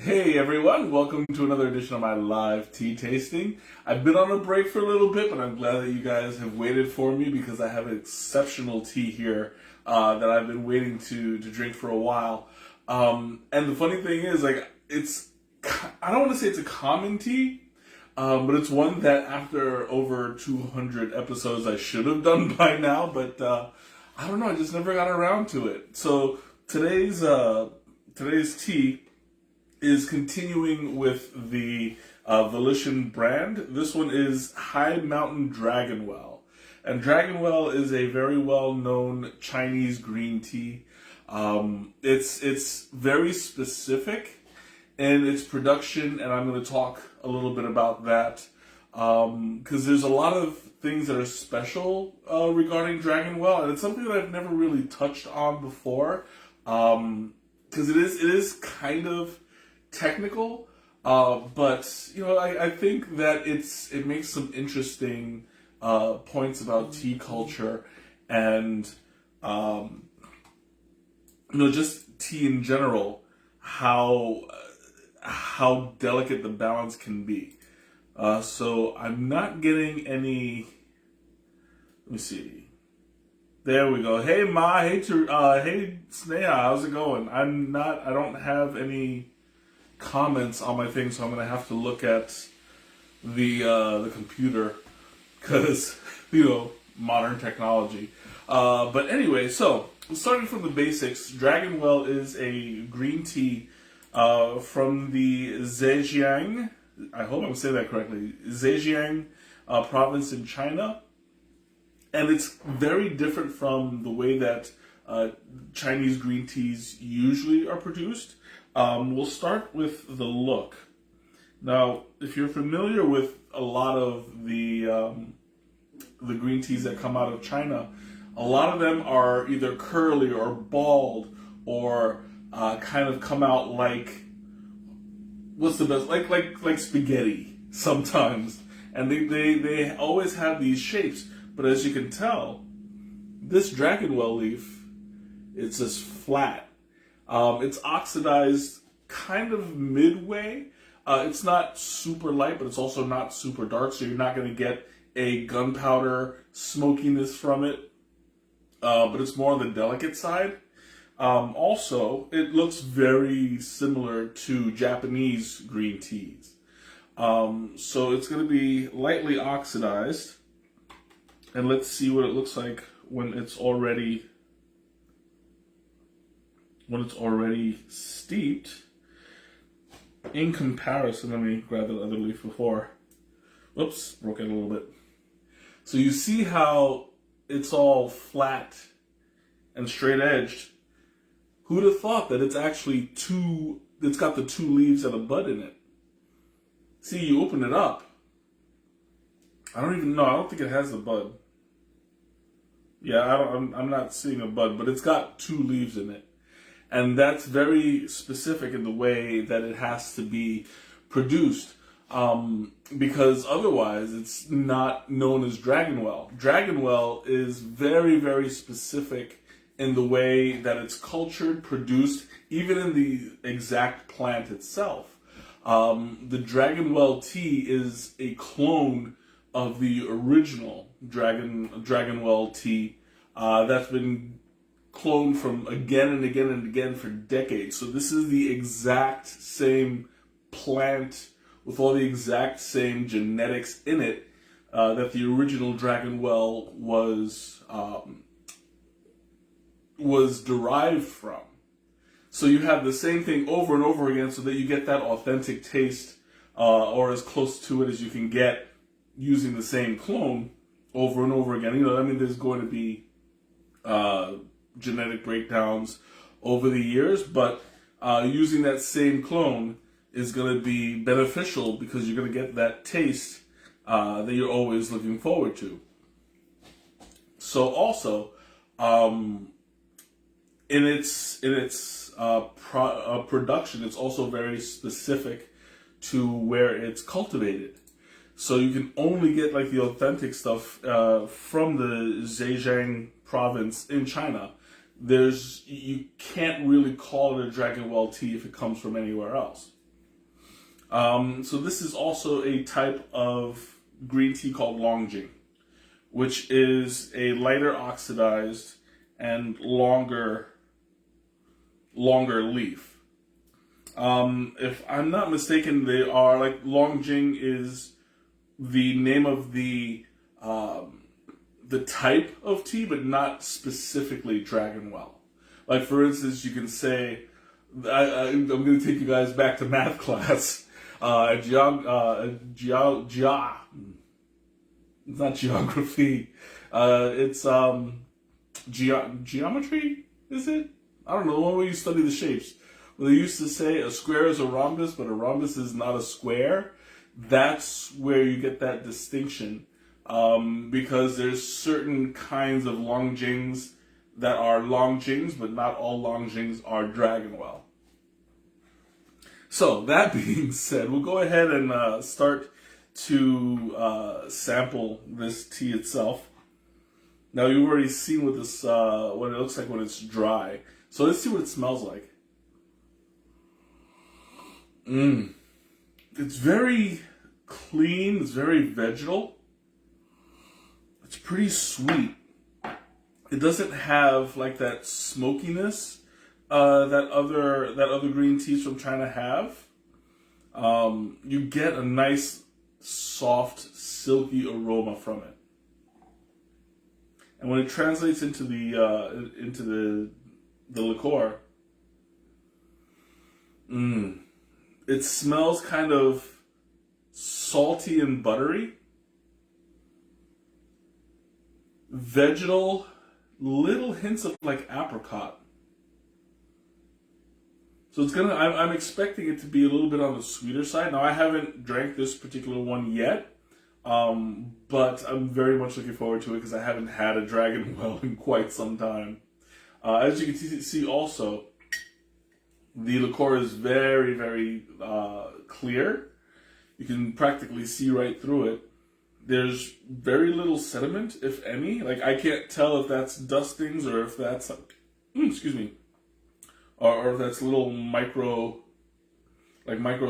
Hey everyone, welcome to another edition of my live tea tasting. I've been on a break for a little bit, but I'm glad that you guys have waited for me because I have exceptional tea here that I've been waiting to drink for a while. And the funny thing is, I don't want to say it's a common tea, but it's one that after over 200 episodes I should have done by now, but I don't know, I just never got around to it. So today's tea is continuing with the Volition brand. This one is High Mountain Dragonwell. And Dragonwell is a very well-known Chinese green tea. It's very specific in its production, and I'm going to talk a little bit about that because there's a lot of things that are special regarding Dragonwell, and it's something that I've never really touched on before because it is kind of technical, but I think that it makes some interesting points about tea culture and just tea in general, how delicate the balance can be. So I'm not getting any. Let me see. There we go. Hey Ma, hey Sneha, how's it going? I don't have any comments on my thing, so I'm gonna have to look at the computer because modern technology. But anyway, so starting from the basics, Dragonwell is a green tea from the Zhejiang. I hope I'm saying that correctly. Zhejiang province in China, and it's very different from the way that Chinese green teas usually are produced. We'll start with the look. Now, if you're familiar with a lot of the green teas that come out of China, a lot of them are either curly or bald or kind of come out like, what's the best, like spaghetti sometimes, and they always have these shapes. But as you can tell, this Dragonwell leaf, it's just flat. It's oxidized kind of midway. It's not super light, but it's also not super dark, so you're not going to get a gunpowder smokiness from it. But it's more on the delicate side. Also, it looks very similar to Japanese green teas. So it's going to be lightly oxidized. And let's see what it looks like when it's already steeped. In comparison, let me grab the other leaf before. Whoops, broke it a little bit. So you see how it's all flat and straight edged. Who'd have thought that it's actually it's got the two leaves and a bud in it. See, you open it up. I don't think it has the bud. Yeah, I'm not seeing a bud, but it's got two leaves in it. And that's very specific in the way that it has to be produced, because otherwise it's not known as Dragonwell. Dragonwell is very, very specific in the way that it's cultured, produced, even in the exact plant itself. The Dragonwell tea is a clone of the original Dragonwell tea that's been cloned from again and again and again for decades. So this is the exact same plant with all the exact same genetics in it that the original Dragonwell was derived from. So you have the same thing over and over again so that you get that authentic taste or as close to it as you can get using the same clone over and over again. There's going to be genetic breakdowns over the years, but using that same clone is going to be beneficial because you're going to get that taste that you're always looking forward to. So also, in its production, it's also very specific to where it's cultivated. So you can only get like the authentic stuff from the Zhejiang province in China. You can't really call it a Dragonwell tea if it comes from anywhere else. So this is also a type of green tea called Longjing, which is a lighter oxidized and longer leaf. If I'm not mistaken, they are like Longjing is the name of the type of tea, but not specifically Dragonwell. Like for instance, you can say, I'm going to take you guys back to math class. It's not geography. It's geometry. Is it? I don't know. The one where you study the shapes. Well, they used to say a square is a rhombus, but a rhombus is not a square. That's where you get that distinction, because there's certain kinds of Longjings that are Longjings, but not all Longjings are Dragonwell. So that being said, we'll go ahead and start to sample this tea itself. Now you've already seen what this what it looks like when it's dry. So let's see what it smells like. It's very clean. It's very vegetal. It's pretty sweet. It doesn't have like that smokiness that other green teas from China have. You get a nice, soft, silky aroma from it, and when it translates into the liqueur, it smells kind of salty and buttery, vegetal, little hints of like apricot. So it's gonna. I'm expecting it to be a little bit on the sweeter side. Now I haven't drank this particular one yet, but I'm very much looking forward to it because I haven't had a Dragonwell in quite some time. As you can see, also the liqueur is very, very clear. You can practically see right through it. There's very little sediment, if any. Like I can't tell if that's dustings or if that's excuse me. Or if that's little micro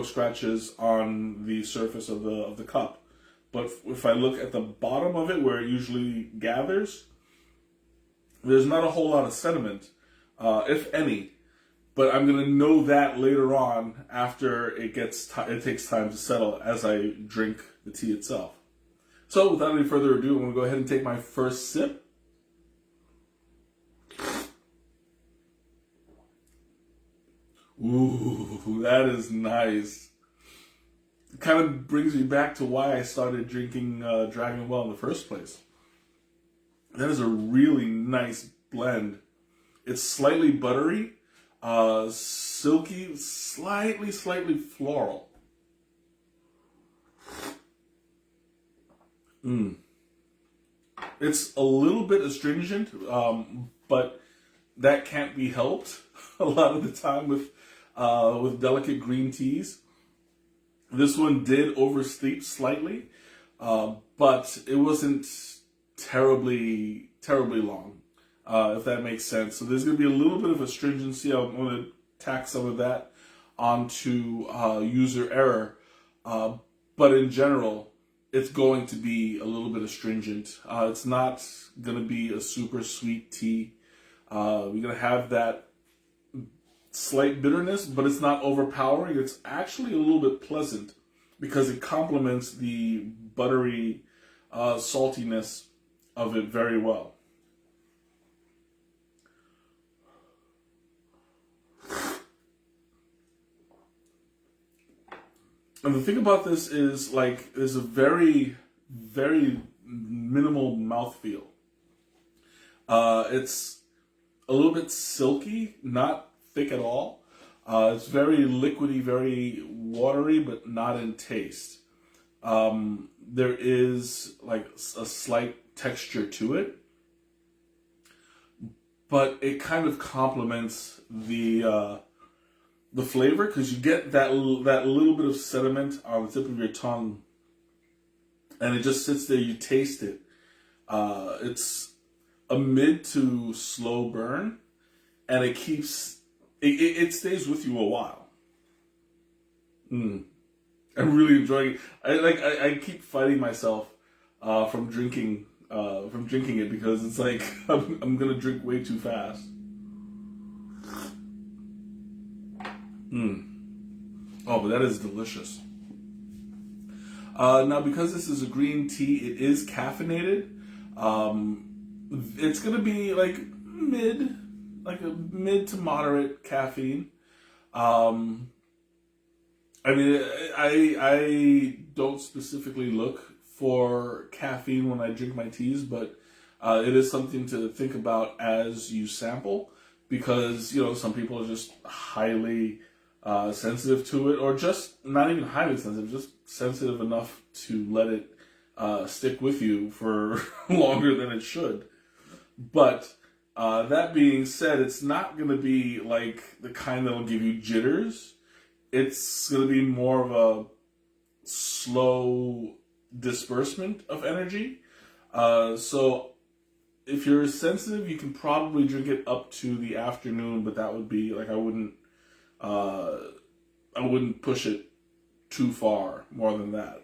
scratches on the surface of the cup. But if I look at the bottom of it, where it usually gathers, there's not a whole lot of sediment, if any. But I'm gonna know that later on after it takes time to settle as I drink the tea itself. So without any further ado, I'm gonna go ahead and take my first sip. Ooh, that is nice. It kind of brings me back to why I started drinking Dragonwell in the first place. That is a really nice blend. It's slightly buttery, silky, slightly floral. It's a little bit astringent, but that can't be helped a lot of the time with delicate green teas. This one did oversteep slightly, but it wasn't terribly long, if that makes sense. So there's going to be a little bit of astringency. I'm going to tack some of that onto user error, but in general, it's going to be a little bit astringent. It's not going to be a super sweet tea. We're going to have that slight bitterness, but it's not overpowering. It's actually a little bit pleasant because it complements the buttery saltiness of it very well. And the thing about this is, like, there's a very, very minimal mouthfeel. It's a little bit silky, not thick at all. It's very liquidy, very watery, but not in taste. There is like a slight texture to it, but it kind of complements the flavor because you get that little bit of sediment on the tip of your tongue, and it just sits there. You taste it. It's a mid to slow burn, and it stays with you a while. I'm really enjoying it. I keep fighting myself from drinking it because it's like I'm gonna drink way too fast. Mm. Oh, but that is delicious. Now, because this is a green tea, it is caffeinated. It's gonna be like a mid to moderate caffeine. Um, I mean, I don't specifically look for caffeine when I drink my teas, but it is something to think about as you sample, because some people are just highly sensitive to it, or just not even highly sensitive, just sensitive enough to let it stick with you for longer than it should. But that being said, it's not going to be like the kind that'll give you jitters. It's going to be more of a slow disbursement of energy. So if you're sensitive, you can probably drink it up to the afternoon, but that would be like I wouldn't push it too far more than that.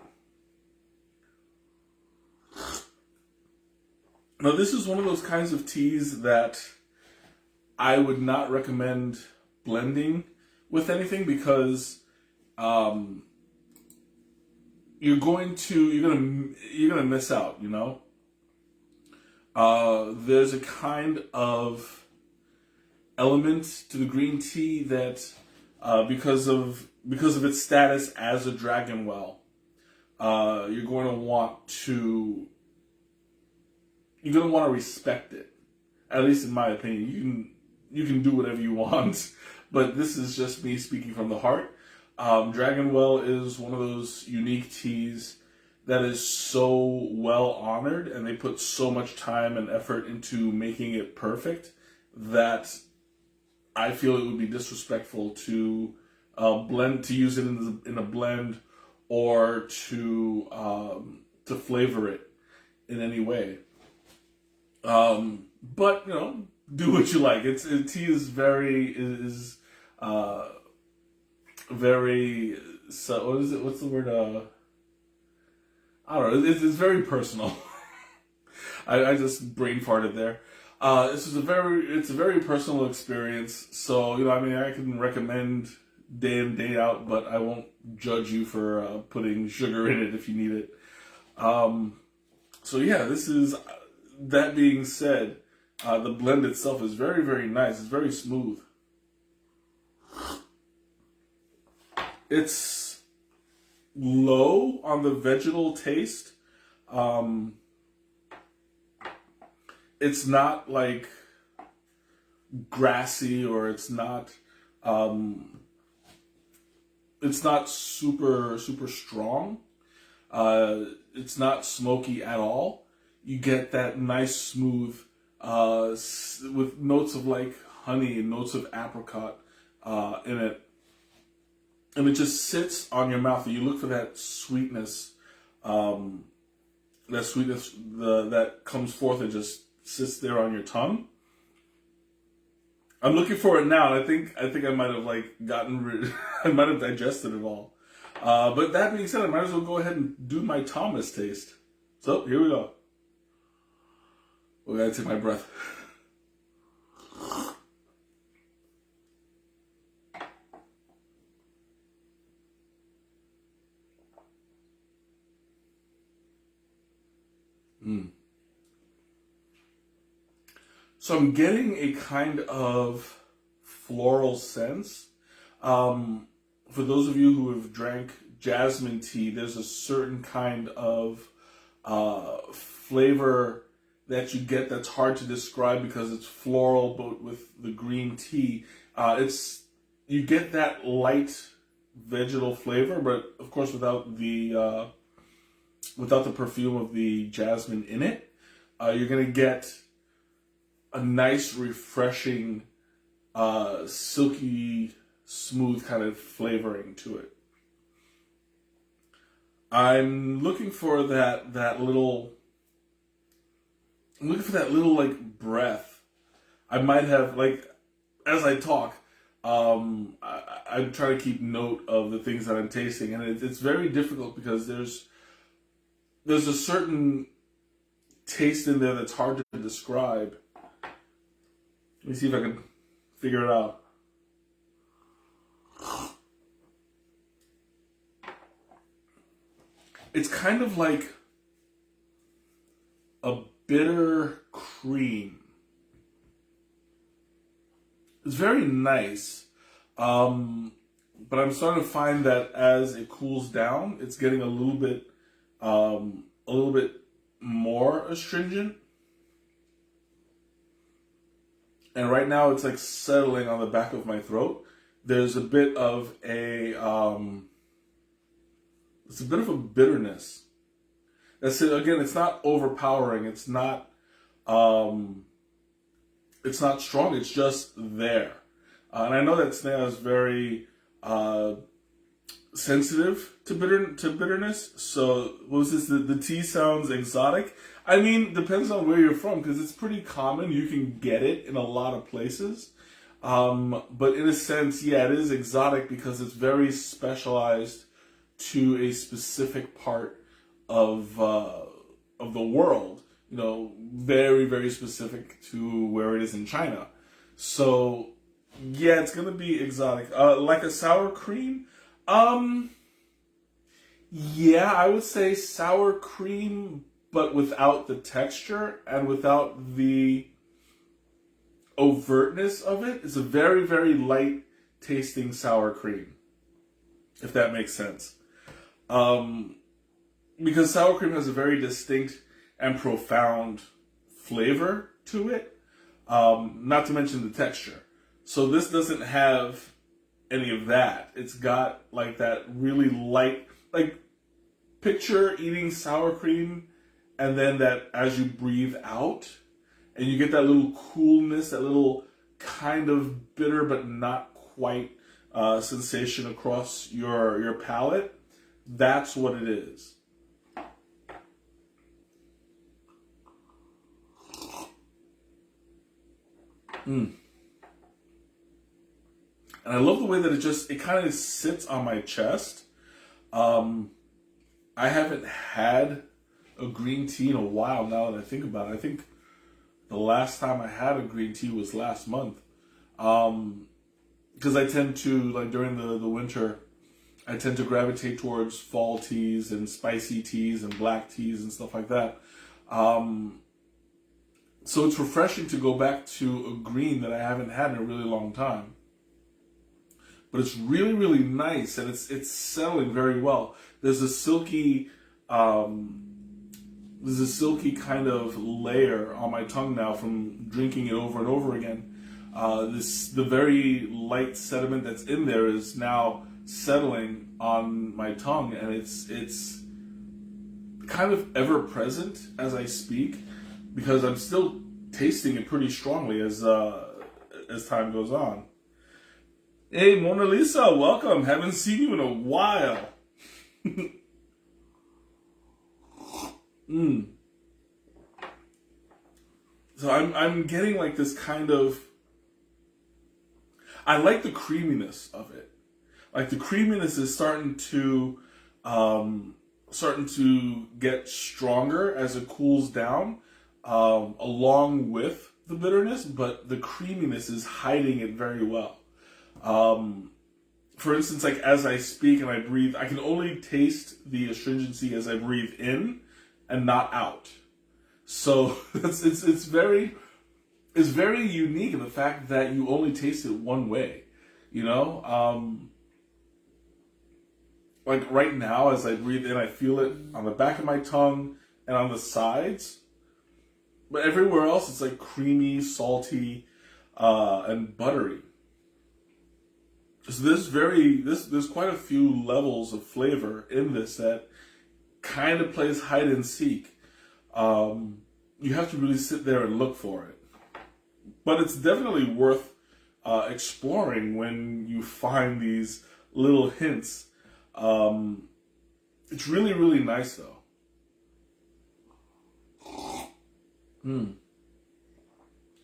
Now, this is one of those kinds of teas that I would not recommend blending with anything, because you're gonna miss out. There's a kind of element to the green tea that because of its status as a Dragonwell, you're going to want to respect it. At least in my opinion, you can do whatever you want, but this is just me speaking from the heart. Dragonwell is one of those unique teas that is so well honored, and they put so much time and effort into making it perfect that I feel it would be disrespectful to use it in a blend, or to flavor it in any way. But do what you like. Tea is very very, so what is it? What's the word? I don't know. It's very personal. I just brain farted there. It's a very personal experience. So I can recommend day in, day out, but I won't judge you for putting sugar in it if you need it. So yeah, this is. That being said, the blend itself is very, very nice. It's very smooth. It's low on the vegetal taste. It's not like grassy, or it's not super strong. It's not smoky at all. You get that nice smooth with notes of like honey and notes of apricot in it. And it just sits on your mouth, and you look for that sweetness, that comes forth and just sits there on your tongue. I'm looking for it now, and I think I might have I might have digested it all. But that being said, I might as well go ahead and do my Thomas taste. So here we go. I gotta take my breath. So I'm getting a kind of floral sense. For those of you who have drank jasmine tea, there's a certain kind of flavor that you get that's hard to describe because it's floral, but with the green tea, you get that light vegetal flavor, but of course without the perfume of the jasmine in it. You're gonna get a nice, refreshing, silky, smooth kind of flavoring to it. I'm looking for that little like breath. I might have, like, as I talk, I try to keep note of the things that I'm tasting, and it's very difficult because there's a certain taste in there that's hard to describe. Let me see if I can figure it out. It's kind of like a bitter cream. It's very nice. But I'm starting to find that as it cools down, it's getting a little bit more astringent. And right now it's like settling on the back of my throat. There's a bit of it's a bit of a bitterness. That's it. Again, it's not overpowering. It's not strong. It's just there. And I know that Snea is very sensitive to bitterness. So, what was this? The tea sounds exotic. I mean, depends on where you're from, because it's pretty common. You can get it in a lot of places. But in a sense, yeah, it is exotic because it's very specialized to a specific part of the world. You know, very, very specific to where it is in China. So, yeah, it's gonna be exotic. Like a sour cream. Yeah, I would say sour cream, but without the texture and without the overtness of it. It's a very, very light tasting sour cream, if that makes sense. Because sour cream has a very distinct and profound flavor to it, not to mention the texture. So this doesn't have any of that. It's got like that really light, like picture eating sour cream and then that as you breathe out and you get that little coolness, that little kind of bitter but not quite sensation across your palate. That's what it is. And I love the way that it kind of sits on my chest. I haven't had a green tea in a while now that I think about it. I think the last time I had a green tea was last month. Because I tend to, like during the winter, I tend to gravitate towards fall teas and spicy teas and black teas and stuff like that. So it's refreshing to go back to a green that I haven't had in a really long time. But it's really, really nice, and it's settling very well. There's a silky kind of layer on my tongue now from drinking it over and over again. The very light sediment that's in there is now settling on my tongue, and it's kind of ever present as I speak, because I'm still tasting it pretty strongly as time goes on. Hey, Mona Lisa, welcome. Haven't seen you in a while. So I'm getting like this kind of. I like the creaminess of it. Like the creaminess is starting to get stronger as it cools down, along with the bitterness. But the creaminess is hiding it very well. For instance, like as I speak and I breathe, I can only taste the astringency as I breathe in and not out. So it's very unique in the fact that you only taste it one way, you know? Like right now, as I breathe in, I feel it on the back of my tongue and on the sides. But everywhere else, it's like creamy, salty, and buttery. So there's quite a few levels of flavor in this that kind of plays hide and seek. You have to really sit there and look for it. But it's definitely worth exploring when you find these little hints. It's really, really nice though.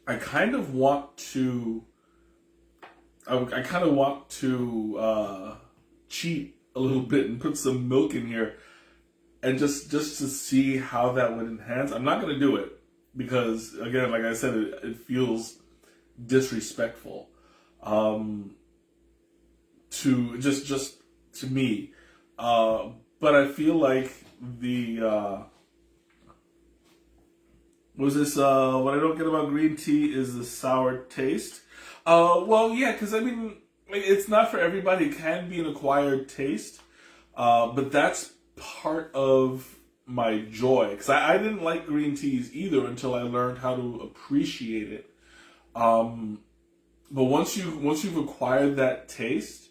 I kind of want to I kind of want to cheat a little bit and put some milk in here, and just to see how that would enhance. I'm not going to do it because, again, like I said, it feels disrespectful to just to me. But I feel like the what I don't get about green tea is the sour taste. Well, yeah, because I mean, it's not for everybody. It can be an acquired taste, but that's part of my joy. Because I didn't like green teas either until I learned how to appreciate it. But once you've acquired that taste,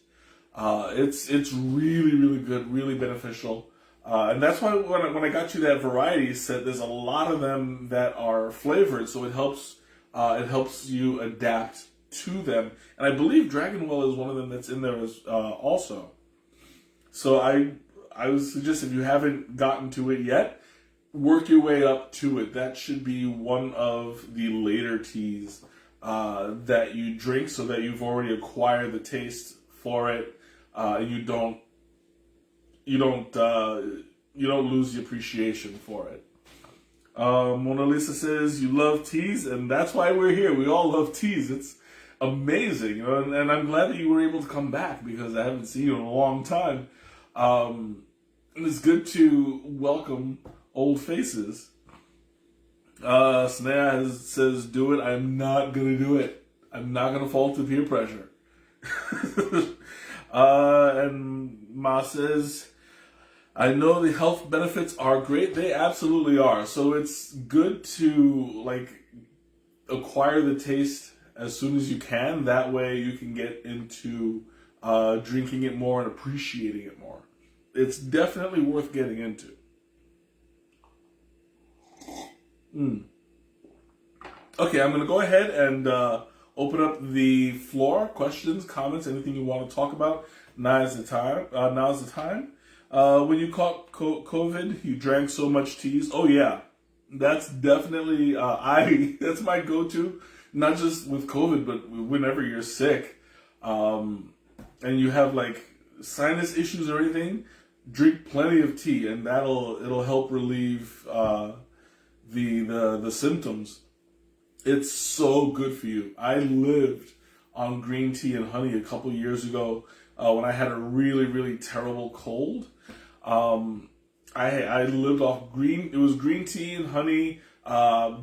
it's really good, really beneficial. And that's why when I got you that variety set, there's a lot of them that are flavored, so it helps you adapt to them. And I believe Dragonwell is one of them that's in there as also. So I would suggest, if you haven't gotten to it yet, work your way up to it. That should be one of the later teas that you drink, so that you've already acquired the taste for it. You don't lose the appreciation for it. Mona Lisa says you love teas, and that's why we're here. We all love teas. It's amazing, you know, and I'm glad that you were able to come back, because I haven't seen you in a long time. And it's good to welcome old faces. Snea says, do it. I'm not going to do it. I'm not going to fall to peer pressure. And Ma says, I know the health benefits are great. They absolutely are. So it's good to acquire the taste as soon as you can. That way you can get into drinking it more and appreciating it more. It's definitely worth getting into. Okay, I'm going to go ahead and open up the floor. Questions, comments, anything you want to talk about. Now's the time. When you caught COVID, you drank so much teas. Oh yeah, that's definitely that's my go-to. Not just with COVID, but whenever you're sick, and you have sinus issues or anything, drink plenty of tea, and it'll help relieve the symptoms. It's so good for you. I lived on green tea and honey a couple years ago when I had a really terrible cold. I lived off green. It was green tea and honey,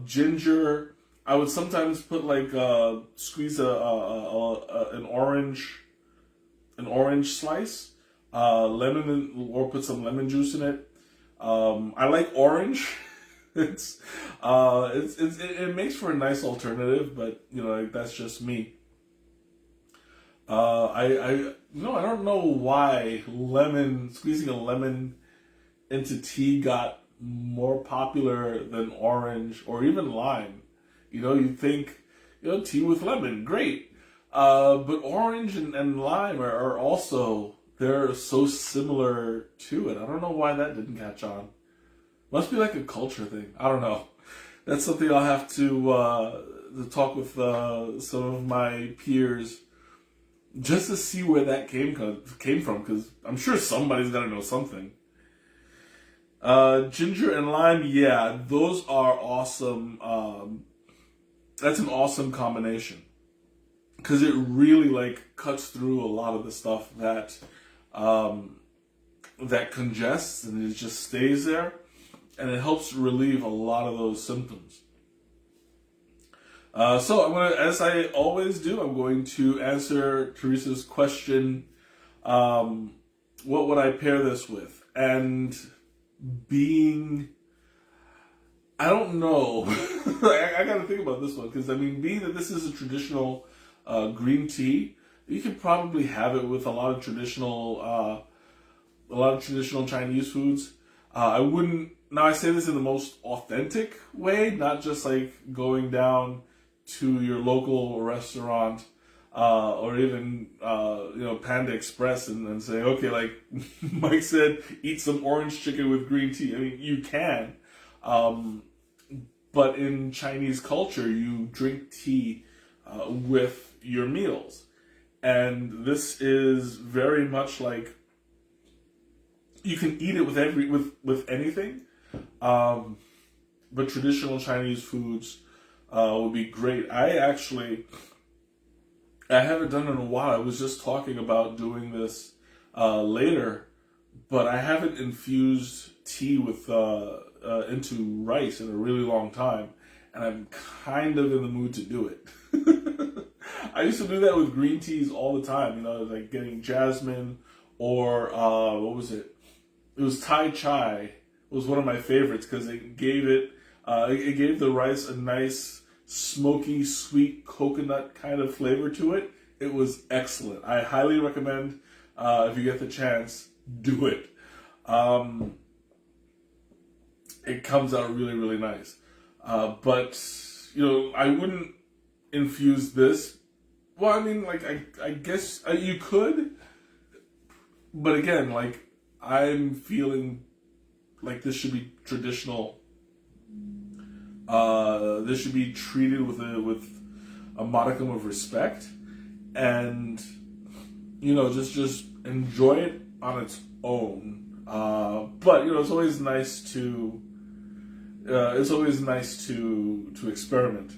ginger. I would sometimes put squeeze an orange slice, lemon, or put some lemon juice in it. I like orange. It makes for a nice alternative, but that's just me. I don't know why squeezing a lemon into tea got more popular than orange or even lime. You'd think, tea with lemon, great. But orange and lime are also, they're so similar to it. I don't know why that didn't catch on. Must be like a culture thing. I don't know. That's something I'll have to talk with some of my peers just to see where that came from, because I'm sure somebody's got to know something. Ginger and lime, yeah, those are awesome. That's an awesome combination, because it really cuts through a lot of the stuff that congests, and it just stays there. And it helps relieve a lot of those symptoms. So I'm going to, as I always do, I'm going to answer Teresa's question, what would I pair this with? And I don't know. I got to think about this one, because being that this is a traditional green tea, you could probably have it with a lot of traditional Chinese foods. I wouldn't. Now, I say this in the most authentic way, not just going down to your local restaurant or even Panda Express and say, okay, like Mike said, eat some orange chicken with green tea. I mean, you can, but in Chinese culture, you drink tea with your meals, and this is very much like you can eat it with anything. But traditional Chinese foods would be great. I haven't done it in a while. I was just talking about doing this later, but I haven't infused tea with into rice in a really long time, and I'm kind of in the mood to do it. I used to do that with green teas all the time. Like getting jasmine or what was it? It was Thai chai. It was one of my favorites because it gave the rice a nice smoky, sweet coconut kind of flavor to it. It was excellent. I highly recommend, if you get the chance, do it. It comes out really, really nice. But I wouldn't infuse this. Well, I mean, like, I guess you could. But again, like, I'm feeling like this should be traditional. This should be treated with a modicum of respect, and just enjoy it on its own. But it's always nice to experiment.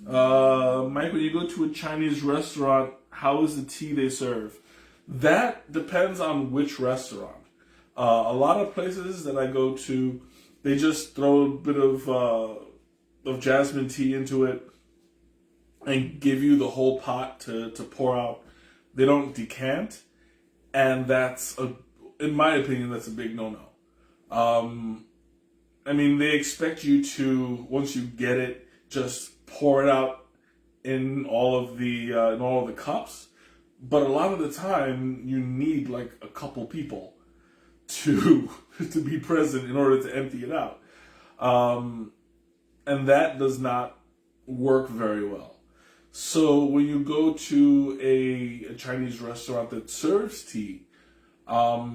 Mike, when you go to a Chinese restaurant, how is the tea they serve? That depends on which restaurant. A lot of places that I go to, they just throw a bit of jasmine tea into it and give you the whole pot to pour out. They don't decant, and in my opinion, that's a big no-no. I mean, they expect you to, once you get it, just pour it out in all of the cups. But a lot of the time, you need like a couple people to be present in order to empty it out. And that does not work very well. So when you go to a Chinese restaurant that serves tea, I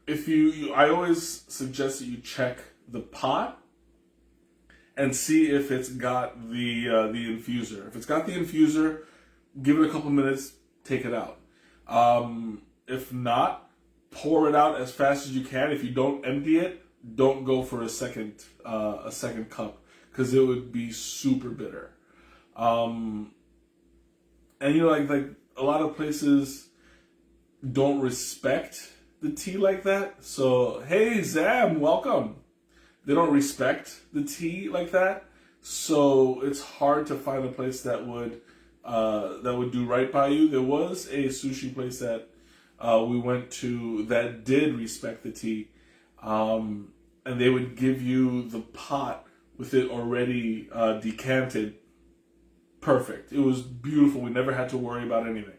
always suggest that you check the pot and see if it's got the infuser. If it's got the infuser, give it a couple minutes, take it out. If not, pour it out as fast as you can. If you don't empty it, don't go for a second cup, because it would be super bitter. And like a lot of places don't respect the tea like that. So hey Zam, welcome. They don't respect the tea like that, so it's hard to find a place that would do right by you. There was a sushi place that we went to that did respect the tea, and they would give you the pot with it already decanted. Perfect. It was beautiful. We never had to worry about anything.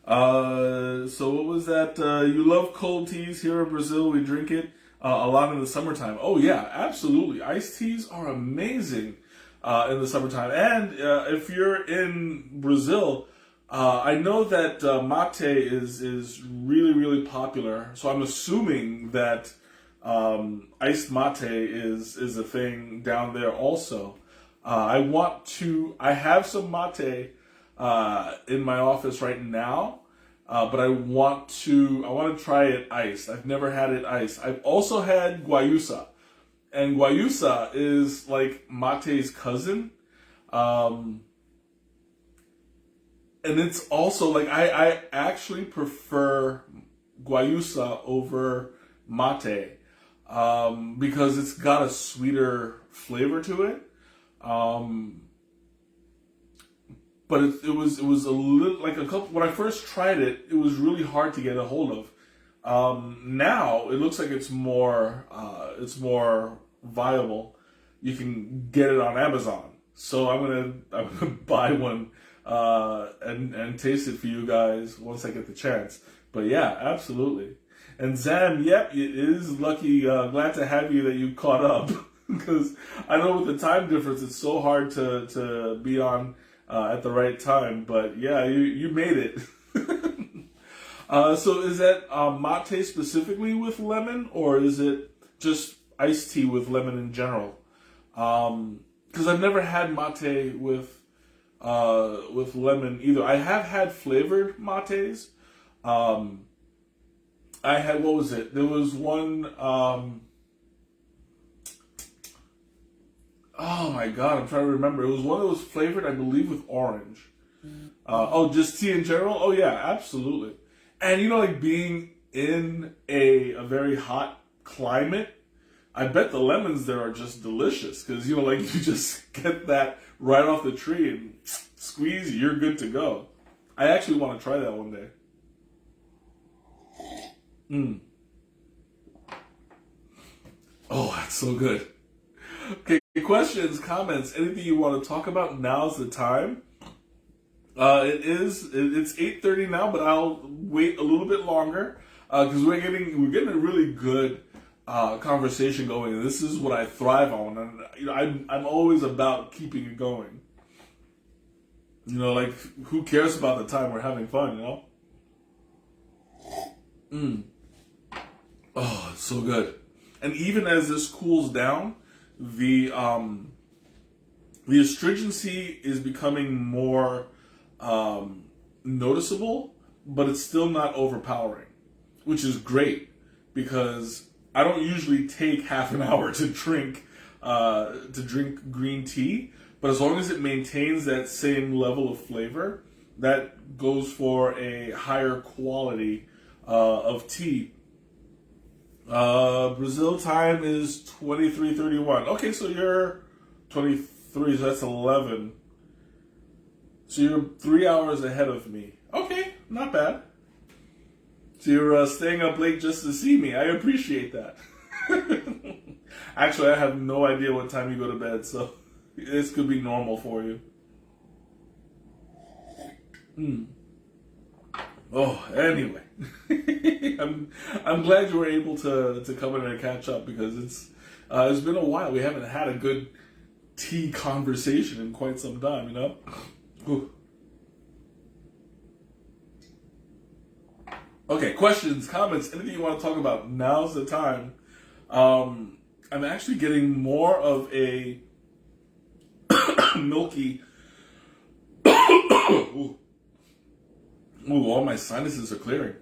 So what was that? You love cold teas. Here in Brazil, we drink it a lot in the summertime. Oh yeah, absolutely. Iced teas are amazing in the summertime. And if you're in Brazil, I know that mate is really, really popular. So I'm assuming that iced mate is a thing down there also. I have some mate in my office right now, but I want to try it iced. I've never had it iced. I've also had guayusa, and guayusa is like mate's cousin, and it's also like I actually prefer guayusa over mate because it's got a sweeter flavor to it. But it was a little like when I first tried it, it was really hard to get a hold of. Now it looks like it's more viable. You can get it on Amazon. So I'm gonna buy one and taste it for you guys once I get the chance. But yeah, absolutely. And Zam, yep, it is lucky. Glad to have you that you caught up, because I know with the time difference, it's so hard to be on at the right time. But yeah, you made it. So is that mate specifically with lemon, or is it just iced tea with lemon in general? Because I've never had mate with with lemon either. I have had flavored mates. I had, what was it? There was one, oh my god, I'm trying to remember. It was one that was flavored, I believe, with orange. Oh, just tea in general? Oh yeah, absolutely. And you know, like being in a very hot climate, I bet the lemons there are just delicious because, you know, like you just get that right off the tree and squeeze, you're good to go. I actually want to try that one day. Oh, that's so good. Okay, questions, comments, anything you want to talk about, now's the time. It's 8:30 now, but I'll wait a little bit longer because we're getting a really good conversation going, and this is what I thrive on. And you know, I'm always about keeping it going. You know, like who cares about the time? We're having fun, you know. Oh, it's so good. And even as this cools down, the astringency is becoming more noticeable, but it's still not overpowering, which is great because I don't usually take half an hour to drink green tea, but as long as it maintains that same level of flavor, that goes for a higher quality of tea. Brazil time is 23:31. Okay, so you're 23, so that's 11. So you're 3 hours ahead of me. Okay, not bad. So you're staying up late just to see me. I appreciate that. Actually, I have no idea what time you go to bed, so this could be normal for you. Oh, anyway, I'm glad you were able to come in and catch up because it's been a while. We haven't had a good tea conversation in quite some time, you know. Whew. Okay, questions, comments, anything you want to talk about? Now's the time. I'm actually getting more of a milky. Ooh, all my sinuses are clearing.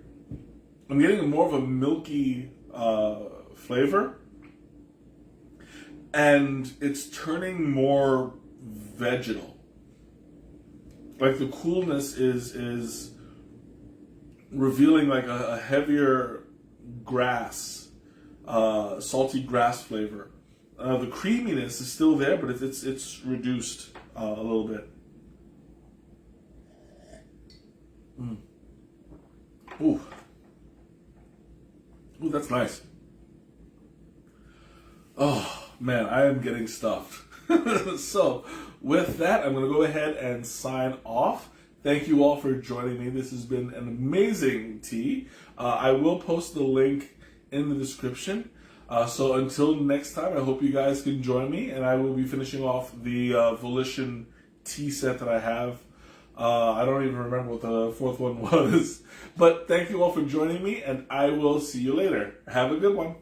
I'm getting more of a milky flavor, and it's turning more vegetal. Like the coolness is revealing like a heavier grass, salty grass flavor. The creaminess is still there, but it's reduced a little bit. Ooh, that's nice. Oh man, I am getting stuffed. So, with that, I'm going to go ahead and sign off. Thank you all for joining me. This has been an amazing tea. I will post the link in the description. So until next time, I hope you guys can join me, and I will be finishing off the Volition tea set that I have. I don't even remember what the fourth one was. But thank you all for joining me, and I will see you later. Have a good one.